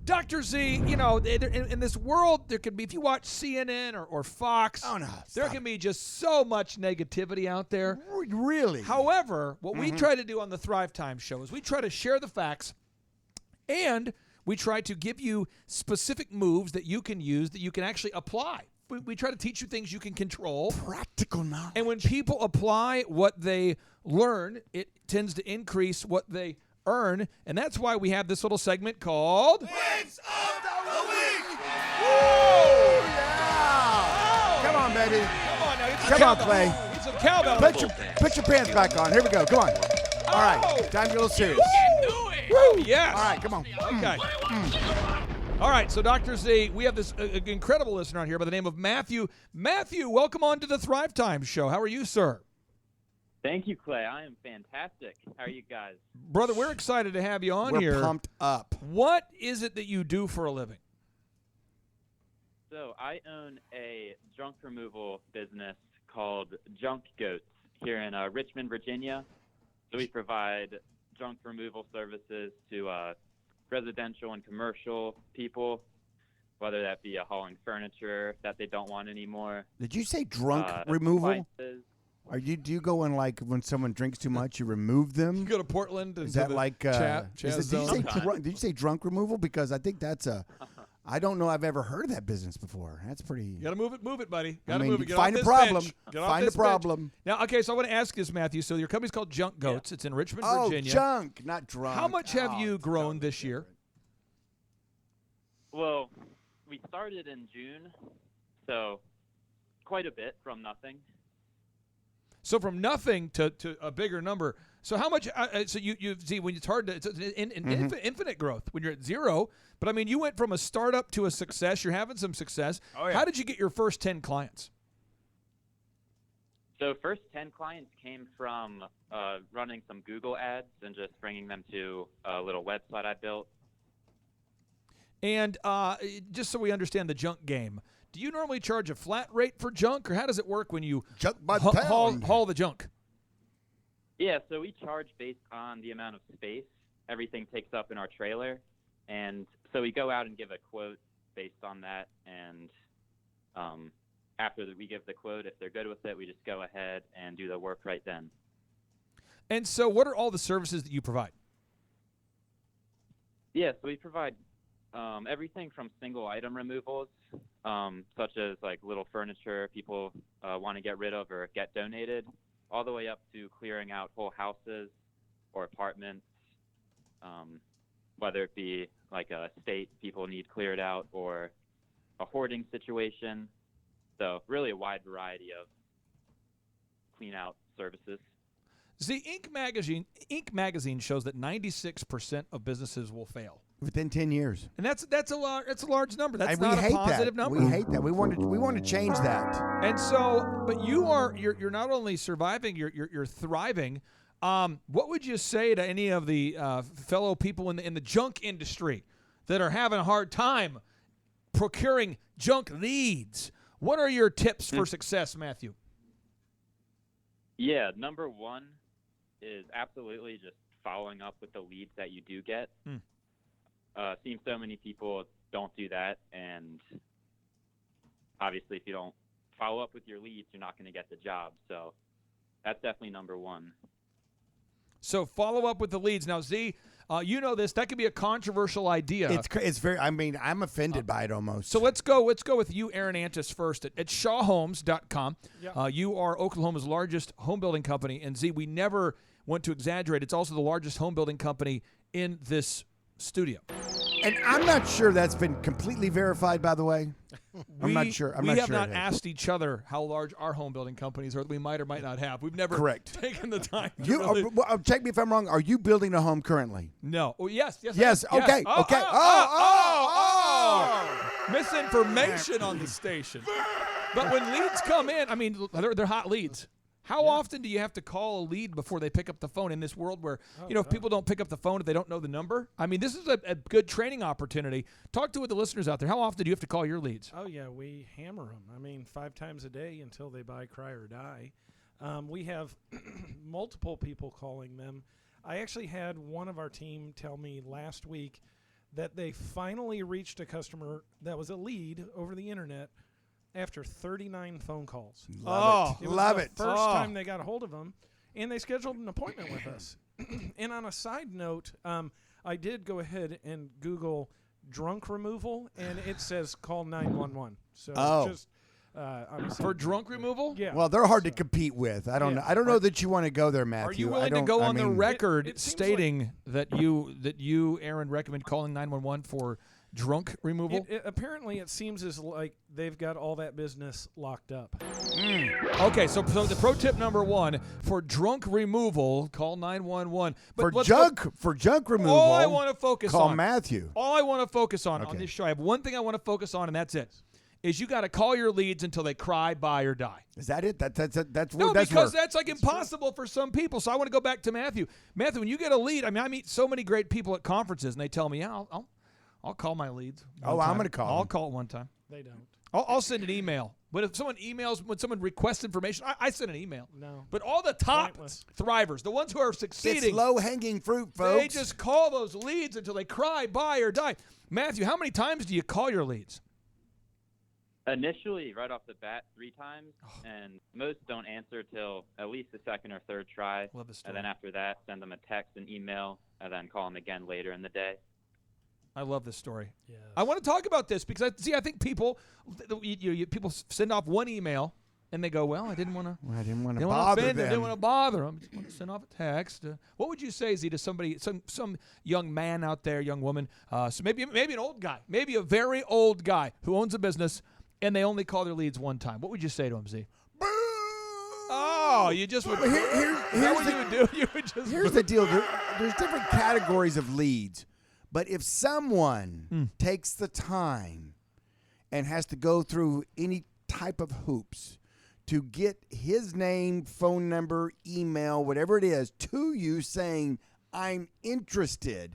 Dr. Z, you know, in this world, there can be, if you watch CNN or Fox, there can be just so much negativity out there. Really? However, what we try to do on the Thrive Time show is we try to share the facts, and we try to give you specific moves that you can use that you can actually apply. We try to teach you things you can control. Practical knowledge. And when people apply what they learn, it tends to increase what they earn. And that's why we have this little segment called Wins of the Week! Woo! Yeah! Come on, baby. Come on now. Come on, Clay. Get some cowbell. Put your pants back on. Here we go. Come on. All right. Time to get a little serious. You can do it. Woo! Yes. All right. Come on. Okay. All right, so Dr. Z, we have this incredible listener on here by the name of Matthew. Matthew, welcome on to the Thrive Time show. How are you, sir? Thank you, Clay. I am fantastic. How are you guys? Brother, we're excited to have you on here. We're pumped up. What is it that you do for a living? So I own a junk removal business called Junk Goats here in Richmond, Virginia. So we provide junk removal services to residential and commercial people, whether that be hauling furniture that they don't want anymore. Did you say drunk removal? Appliances. Do you go in like when someone drinks too much, you remove them? You go to Portland. And is that like did you say drunk removal? Because I think that's I don't know I've ever heard of that business before. That's pretty. You got to move it, buddy. Got to move it. Get find off a this problem. bench. Get off Find this a problem. bench. Now, okay, so I want to ask this, Matthew. So your company's called Junk Goats. It's in Richmond, Virginia. Oh, junk, not drunk. How much have you grown this year? Well, we started in June, so quite a bit from nothing. So from nothing to a bigger number. So how much? So you see when it's hard to it's infinite growth when you're at zero. But I mean, you went from a startup to a success. You're having some success. Oh, yeah. How did you get your first 10 clients? So first 10 clients came from running some Google ads and just bringing them to a little website I built. And just so we understand the junk game, do you normally charge a flat rate for junk, or how does it work when you junk by the pound. haul the junk? Yeah, so we charge based on the amount of space everything takes up in our trailer. And so we go out and give a quote based on that. And after we give the quote, if they're good with it, we just go ahead and do the work right then. And so what are all the services that you provide? Yeah, so we provide everything from single item removals, such as like little furniture people want to get rid of or get donated, all the way up to clearing out whole houses or apartments, whether it be like a estate people need cleared out or a hoarding situation. So really a wide variety of clean out services. See, Inc. magazine shows that 96% of businesses will fail within 10 years, and that's a large number. That's not a positive number. We hate that. We want to change that. And so, but you're not only surviving, you're thriving. What would you say to any of the fellow people in the junk industry that are having a hard time procuring junk leads? What are your tips for success, Matthew? Yeah, number one is absolutely just following up with the leads that you do get. Seems so many people don't do that, and obviously if you don't follow up with your leads, you're not going to get the job. So that's definitely number one. So follow up with the leads. Now, Z, you know this. That could be a controversial idea. It's very. I mean, I'm offended by it almost. So let's go with you, Aaron Antis, first at shawhomes.com. Yep. You are Oklahoma's largest home building company, and Z, we never want to exaggerate. It's also the largest home building company in this studio. And I'm not sure that's been completely verified, by the way. I'm not sure. We have not asked each other how large our home building companies are. We might or might not have. We've never taken the time. Check me if I'm wrong. Are you building a home currently? No. Oh, yes. Okay. Yes. Okay. Misinformation on the station. But when leads come in, I mean, they're hot leads. How often do you have to call a lead before they pick up the phone in this world where, if people don't pick up the phone if they don't know the number? I mean, this is a good training opportunity. Talk to the listeners out there. How often do you have to call your leads? Oh, yeah, we hammer them. I mean, 5 times a day until they buy, cry, or die. We have multiple people calling them. I actually had one of our team tell me last week that they finally reached a customer that was a lead over the internet after 39 phone calls. Love it. It was Love the it. first time they got a hold of them, and they scheduled an appointment with us. And on a side note, I did go ahead and Google drunk removal, and it says call 911. So just For drunk removal? yeah. Well, they're hard to compete with. I don't Yeah. know. I don't know that you want to go there, Are Matthew. you I willing to don't- go I on the mean, record it seems stating that you, Aaron, recommend calling 911 for drunk removal? Apparently, it seems as like they've got all that business locked up. Okay, so the pro tip number 1 for drunk removal, call 911. For let's junk removal, all I want to focus call on Matthew. All I want to focus on Okay. this show, I have one thing I want to focus on, and that's it. Is you got to call your leads until they cry, buy, or die. Is that it? That's No, that's because where- that's like impossible for some people. So I want to go back to Matthew. Matthew, when you get a lead, I mean, I meet so many great people at conferences, and they tell me, yeah, I'll call my leads. Oh, one I'm time. gonna call I'll them. call it one time. They don't. I'll send an email. But if someone emails, when someone requests information, I send an email. No. But all the top Pointless. thrivers, the ones who are it's succeeding, low hanging fruit, folks. they just call those leads until they cry, buy, or die. Matthew, how many times do you call your leads? Initially, right off the bat, 3 times, Oh. and most don't answer till at least the second or third try. Love this story. And then after that, send them a text, an email, and then call them again later in the day. I love this story. Yes. I want to talk about this because I think people send off one email and they go, well, I didn't want to. I didn't want to Didn't want to bother offend them. them. Didn't want to bother them. Just want to send off a text. What would you say, Z, to somebody, some young man out there, young woman, so maybe an old guy, maybe a very old guy who owns a business, and they only call their leads one time? What would you say to him, Z? Boo! Oh, you just would. Is that what you would do? You would just. Here's the deal. There's different categories of leads. But if someone takes the time and has to go through any type of hoops to get his name, phone number, email, whatever it is, to you saying, I'm interested,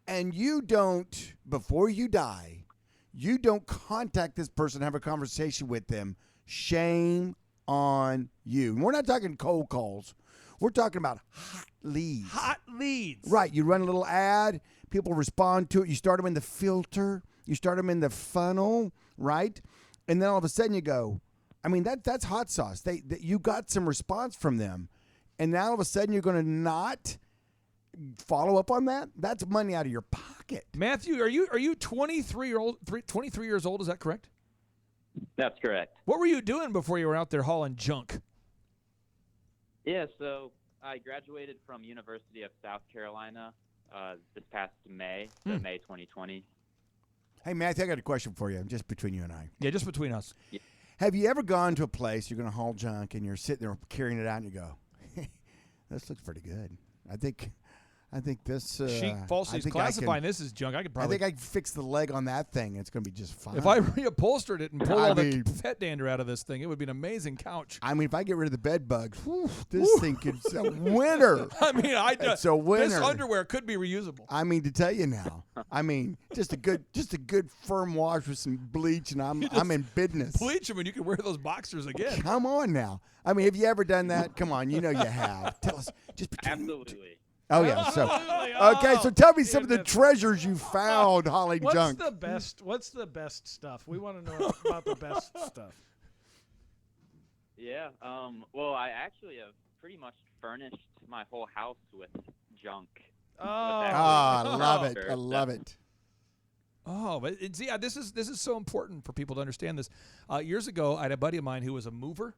and you don't, before you die, you don't contact this person, have a conversation with them, shame on you. And we're not talking cold calls. We're talking about hot leads. Hot leads. Right. You run a little ad. People respond to it. You start them in the filter. You start them in the funnel, right? And then all of a sudden you go, I mean, that's hot sauce. You got some response from them. And now all of a sudden you're going to not follow up on that? That's money out of your pocket. Matthew, are you 23 years old? Is that correct? That's correct. What were you doing before you were out there hauling junk? Yeah, so I graduated from University of South Carolina this past May, so May 2020. Hey, Matthew, I got a question for you, just between you and I. Yeah, just between us. Have you ever gone to a place, you're going to haul junk, and you're sitting there carrying it out, and you go, hey, this looks pretty good. I think this. She falsely classifying this as junk. I could I probably. think I can fix the leg on that thing. It's going to be just fine. If I reupholstered it and pulled I all the mean- pet dander out of this thing, it would be an amazing couch. I mean, if I get rid of the bed bugs, this thing could it's a winner. I mean, It's a winner. This underwear could be reusable. I mean, to tell you now, I mean, just a good firm wash with some bleach, and I'm in business. Bleach them and you can wear those boxers again. Come on now. I mean, have you ever done that? Come on, you know you have. Tell us just between. Absolutely. Oh yeah. So Absolutely. okay, so tell me some of the goodness. treasures you found hauling What's junk. the best? What's the best stuff? We want to know about the best stuff. Yeah. Well, I actually have pretty much furnished my whole house with junk. Oh, Ah, I love it. Sure. I love it. Oh, but yeah, this is so important for people to understand this. Years ago, I had a buddy of mine who was a mover,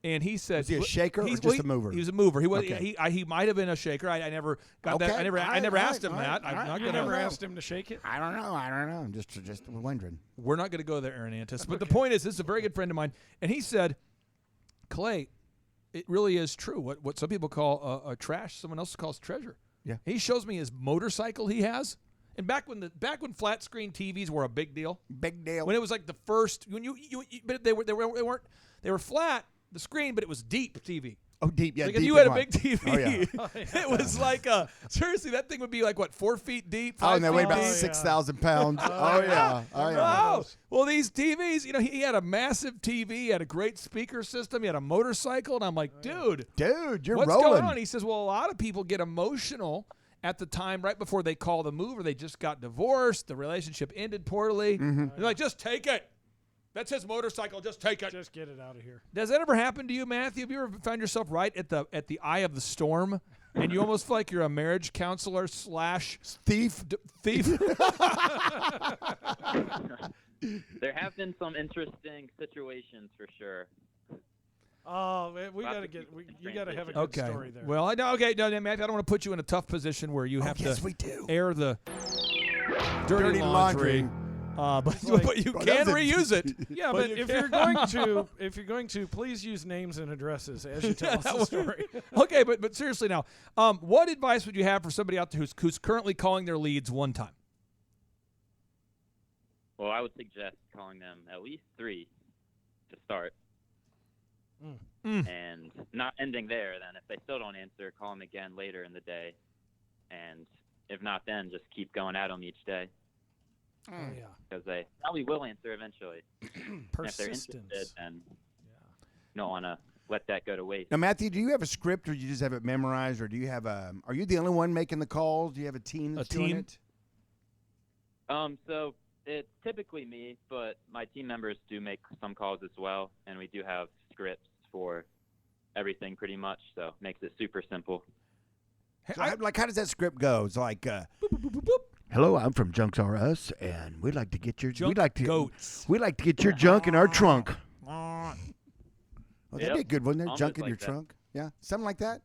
and he said, Was he a shaker or he's- just he- a mover? He was a mover. He was. Okay. He might have been a shaker. I never got that. Okay. I never All right, asked him all right, that. all I'm right. not you gonna. never know. asked him to shake it. I don't know. I'm just wondering. We're not going to go there, Aaron Antis. But the point is, this is a very good friend of mine, and he said, Clay, it really is true. What some people call a trash, someone else calls treasure. Yeah. He shows me his motorcycle he has, and back when flat screen TVs were a big deal, Big deal. when it was like the first when you but they were flat the screen, but it was deep TV. Oh, deep. Yeah, Like if deep you had in a big TV, Oh, it was like seriously that thing would be like what 4 feet deep. Oh, and they 5 weigh feet about deep? 6,000 pounds. Oh yeah. Oh yeah. Oh, well, these TVs, he had a massive TV, he had a great speaker system, he had a motorcycle, and I'm like, dude, Dude, you're what's rolling. going on? He says, well, a lot of people get emotional at the time right before they call the move, or they just got divorced, the relationship ended poorly. They're like, just take it. That's his motorcycle. Just take it. Just get it out of here. Does that ever happen to you, Matthew? Have you ever found yourself right at the eye of the storm, and you almost feel like you're a marriage counselor / thief? Thief. There have been some interesting situations for sure. Oh, man, you got to have a good story there. Well, I know. Okay, no, Matthew, I don't want to put you in a tough position where you have yes, to we do. air the dirty laundry. But you can reuse it. Yeah, but if you're going to, please use names and addresses as you tell us the story. Okay, but seriously now, what advice would you have for somebody out there who's currently calling their leads one time? Well, I would suggest calling them at least 3 to start. And not ending there. Then if they still don't answer, call them again later in the day. And if not, then just keep going at them each day. Oh, yeah. Because they probably will answer eventually. Persistence. If they're interested, and you don't want to let that go to waste. Now, Matthew, do you have a script, or you just have it memorized, or do you have are you the only one making the calls? Do you have a team that's doing it? So it's typically me, but my team members do make some calls as well, and we do have scripts for everything pretty much, so it makes it super simple. So how does that script go? It's like, hello, I'm from Junks R Us, and we'd like to get your goats. We'd like to get your junk in our trunk. Oh, that'd be a good one. There, Almost junk in like your that. trunk. Yeah, something like that.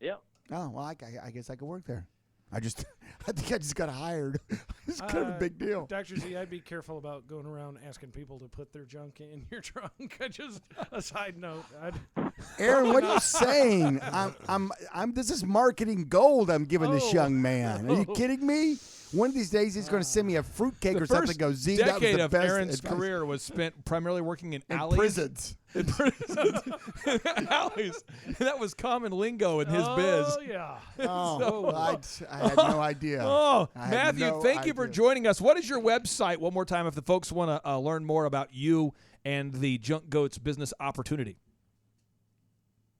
Yep. Oh well, I guess I could work there. I think I just got hired. It's kind of a big deal. Dr. Z, I'd be careful about going around asking people to put their junk in your trunk. Just a side note. Aaron, what are you saying? This is marketing gold I'm giving this young man. Are you kidding me? One of these days he's going to send me a fruitcake or something. Go, Z, that was decade the of best Aaron's advice. career was spent primarily working in In alleys. prisons. In prisons. Alleys. That was common lingo in his biz. Oh, yeah. Oh, I had no idea. Oh, I had Matthew, no thank you for idea. joining us. What is your website, one more time, if the folks want to learn more about you and the Junk Goats business opportunity?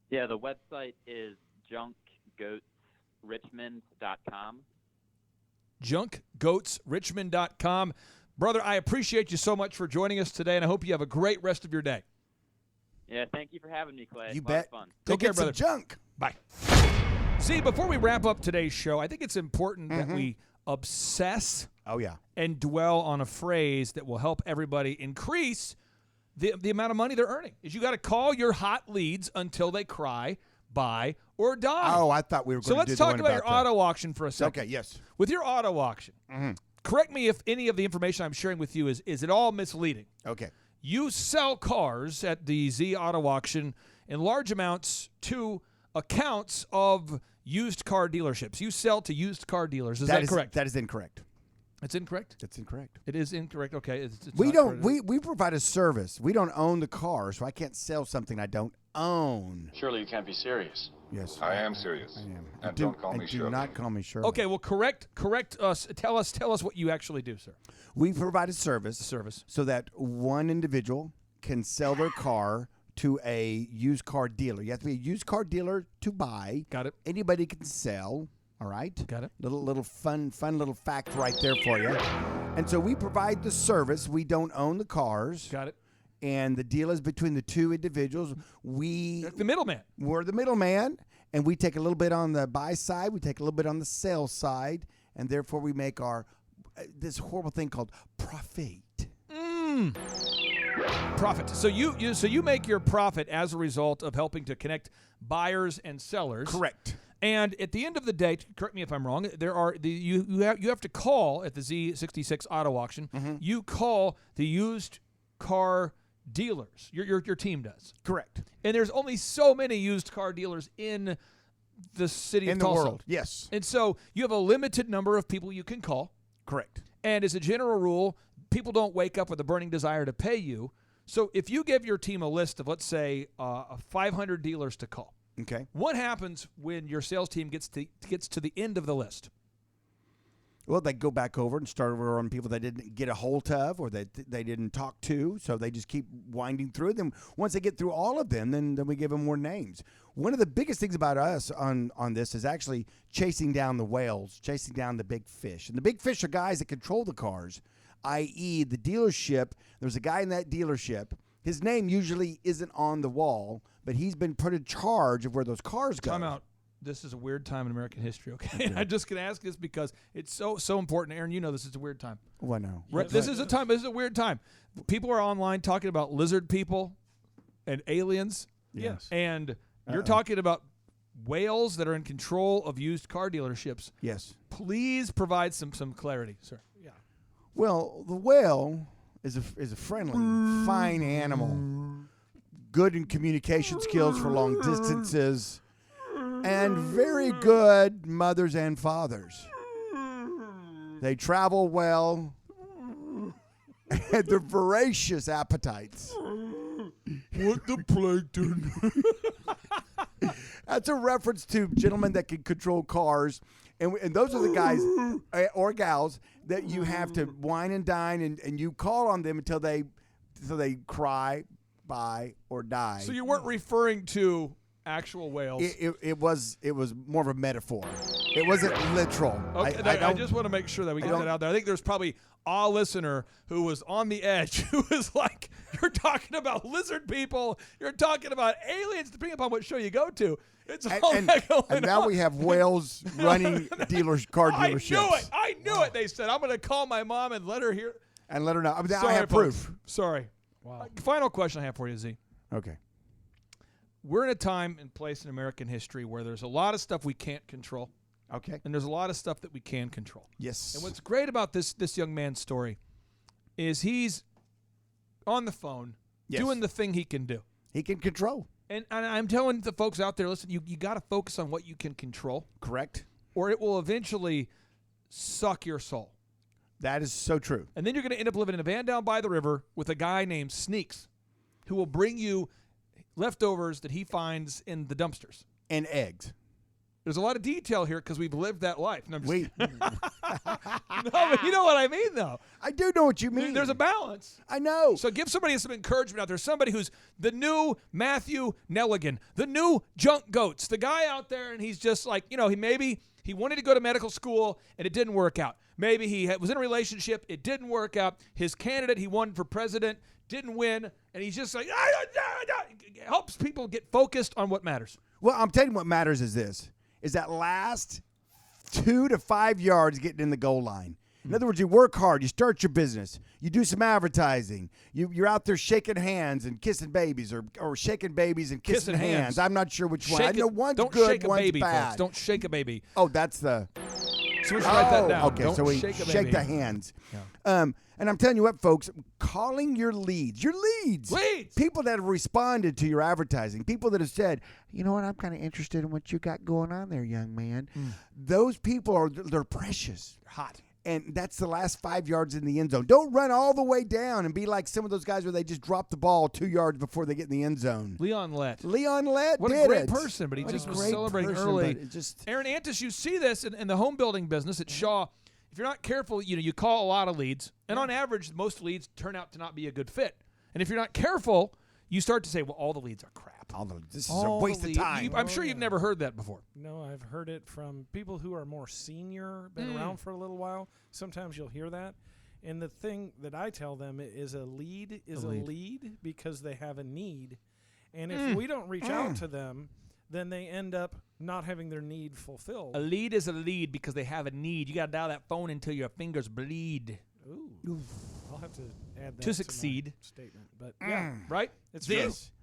Yeah, the website is junkgoatsrichmond.com. junkgoatsrichmond.com. Brother, I appreciate you so much for joining us today, and I hope you have a great rest of your day. Yeah, thank you for having me, Clay. You A lot bet. of fun. Go Take care, get some brother. junk. Bye. See, before we wrap up today's show, I think it's important that we obsess Oh, yeah. and dwell on a phrase that will help everybody increase the amount of money they're earning. Is you got to call your hot leads until they cry, buy, or die. Oh, I thought we were So going to do let's the talk one about your the- auto auction for a second. Okay, yes. With your auto auction, correct me if any of the information I'm sharing with you is it all misleading. Okay. You sell cars at the Z Auto Auction in large amounts to accounts of used car dealerships. You sell to used car dealers. Is that correct? That is incorrect. It's incorrect? That's incorrect. It is incorrect. Okay. It's We not don't. correct. We provide a service. We don't own the car, so I can't sell something I don't own. Surely you can't be serious. Yes, I am serious. I am. And don't call me do Shirley. not call me Shirley. Okay, well, correct us. Tell us what you actually do, sir. We provide a service Service. so that one individual can sell their car to a used car dealer. You have to be a used car dealer to buy. Got it. Anybody can sell. All right. Got it. Little fun little fact right there for you. And so we provide the service. We don't own the cars. Got it. And the deal is between the two individuals. The middleman. We're the middleman, and we take a little bit on the buy side. We take a little bit on the sell side, and therefore we make our this horrible thing called profit. Profit. So you make your profit as a result of helping to connect buyers and sellers. Correct. And at the end of the day, correct me if I'm wrong, you have to call at the Z66 Auto Auction. You call the used car dealers. Your team does. Correct. And there's only so many used car dealers in the city of In the Tulsa. world. Yes. And so you have a limited number of people you can call. Correct. And as a general rule, people don't wake up with a burning desire to pay you. So if you give your team a list of, let's say, 500 dealers to call, Okay. what happens when your sales team gets to the end of the list? Well, they go back over and start over on people they didn't get a hold of or that they didn't talk to, so they just keep winding through them. Once they get through all of them, then we give them more names. One of the biggest things about us on this is actually chasing down the whales, chasing down the big fish. And the big fish are guys that control the cars, i.e. the dealership. There's a guy in that dealership. His name usually isn't on the wall, but he's been put in charge of where those cars go. Time out. This is a weird time in American history, okay? I'm just going to ask this because it's so important. Aaron, you know this is a weird time. Well, no. This is a weird time. People are online talking about lizard people and aliens. Yes. And you're talking about whales that are in control of used car dealerships. Yes. Please provide some clarity, sir. Yeah. Well, the whale is a friendly, fine animal, good in communication skills for long distances, and very good mothers and fathers. They travel well, and they're voracious appetites. What the plankton? That's a reference to gentlemen that can control cars. And those are the guys or gals that you have to wine and dine, and you call on them until they cry, buy, or die. So you weren't referring to actual whales. It was more of a metaphor. It wasn't literal. Okay, I just want to make sure that we get that out there. I think there's probably a listener who was on the edge, who was like, "You're talking about lizard people. You're talking about aliens." Depending upon what show you go to, it's all that going and now on. we have whales running car dealerships. I knew it. They said, "I'm going to call my mom and let her hear." And let her know. I Sorry, have folks. proof. Sorry. Wow. Final question I have for you, Z. Okay. We're in a time and place in American history where there's a lot of stuff we can't control, Okay. and there's a lot of stuff that we can control. Yes. And what's great about this young man's story is he's on the phone doing the thing he can do. He can control. And I'm telling the folks out there, listen, you got to focus on what you can control, Correct. or it will eventually suck your soul. That is so true. And then you're going to end up living in a van down by the river with a guy named Sneaks who will bring you leftovers that he finds in the dumpsters. And eggs. There's a lot of detail here because we've lived that life. No, I'm just Wait. kidding. No, but you know what I mean, though. I do know what you mean. There's a balance. I know. So give somebody some encouragement out there. Somebody who's the new Matthew Nelligan, the new Junk Goats, the guy out there, and he's just like, he wanted to go to medical school and it didn't work out. Maybe he was in a relationship, it didn't work out. His candidate he won for president didn't win, and he's just like, helps people get focused on what matters. Well, I'm telling you what matters is this, is that last 2 to 5 yards getting in the goal line. In other words, you work hard, you start your business, you do some advertising, you're out there shaking hands and kissing babies, or shaking babies and kissing hands. I'm not sure which one. I know one's Don't good, shake a one's baby, bad. folks. Don't shake a baby. Oh, that's the... So we should write that down. Okay, Don't so we shake a shake baby. the hands. Yeah. And I'm telling you what, folks, calling your leads. Leads. People that have responded to your advertising, people that have said, you know what, I'm kind of interested in what you got going on there, young man. Those people they're precious. Hot. And that's the last 5 yards in the end zone. Don't run all the way down and be like some of those guys where they just drop the ball 2 yards before they get in the end zone. Leon Lett. What a great person, but he What just a was great celebrating person, early. but it just... Aaron Antis, you see this in the home building business at Shaw. If you're not careful, you call a lot of leads, and on average, most leads turn out to not be a good fit. And if you're not careful, you start to say, well, all the leads are crap. This is a waste of time. I'm sure you've never heard that before. No, I've heard it from people who are more senior, been around for a little while. Sometimes you'll hear that. And the thing that I tell them is a lead is a lead because they have a need. And if we don't reach out to them, then they end up not having their need fulfilled. A lead is a lead because they have a need. You got to dial that phone until your fingers bleed. Ooh. I'll have to add that To succeed. my statement. But yeah, Right? it's This. true.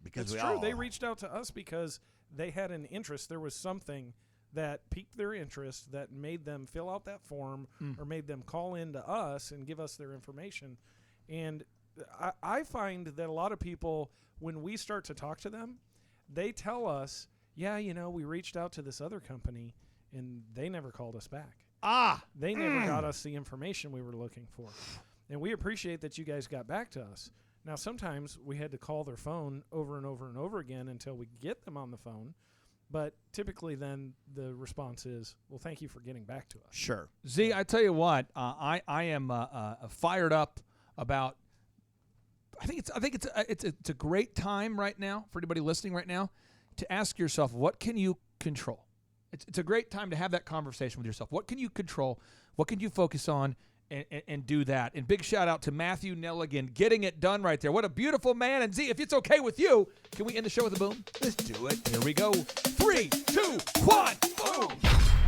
Because It's true. They reached out to us because they had an interest. There was something that piqued their interest that made them fill out that form or made them call in to us and give us their information. And I find that a lot of people, when we start to talk to them, they tell us, yeah, we reached out to this other company and they never called us back. They never got us the information we were looking for. And we appreciate that you guys got back to us. Now, sometimes we had to call their phone over and over and over again until we get them on the phone. But typically, then the response is, "Well, thank you for getting back to us." Sure. Z, I tell you what, I am fired up about. I think it's a great time right now for anybody listening right now to ask yourself, what can you control? It's a great time to have that conversation with yourself. What can you control? What can you focus on? And do that. And big shout out to Matthew Nelligan getting it done right there. What a beautiful man. And Z, if it's okay with you, can we end the show with a boom? Let's do it. Here we go. 3, 2, 1, boom.